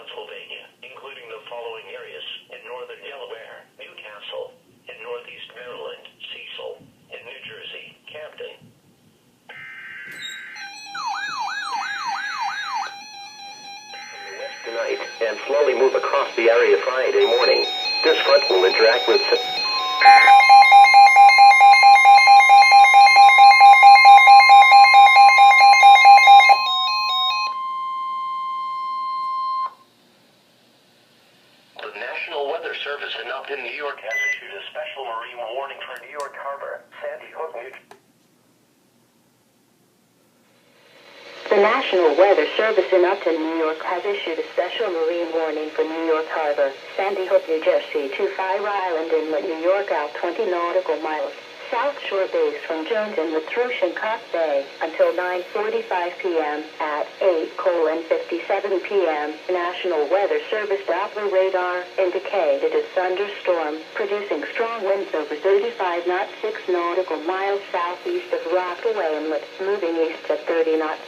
Pennsylvania, including the following areas: in northern Delaware, Newcastle; in northeast Maryland, Cecil; in New Jersey, Camden. Tonight and slowly move across the area Friday morning. This front will interact with The National Weather Service in Upton, New York has issued a special marine warning for New York Harbor, Sandy Hook, New Jersey. The National Weather Service in Upton, New York has issued a special marine warning for New York Harbor, Sandy Hook, New Jersey to Fire Island Inlet, New York out 20 nautical miles. South Shore base from Jones Inlet through Shinnecock Bay until 9:45 p.m. At 8:57 p.m. National Weather Service Doppler radar indicated a thunderstorm producing strong winds over 35 knots 6 nautical miles southeast of Rockaway Inlet, moving east at 30 knots.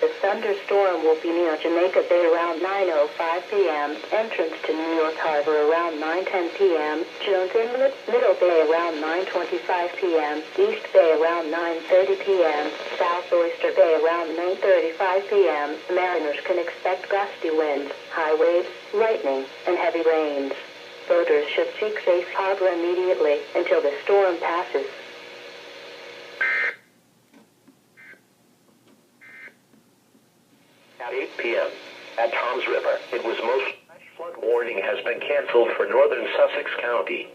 The thunderstorm will be near Jamaica Bay around 9:05 p.m., entrance to New York Harbor around 9:10 p.m., Jones Inlet, Middle Bay around 9:25 p.m., East Bay around 9:30 p.m., South Oyster Bay around 9:35 p.m. Mariners can expect gusty winds, high waves, lightning, and heavy rains. Boaters should seek safe harbor immediately until the storm passes. at 8 p.m. at Toms River. It was most flood warning has been canceled for northern Sussex County.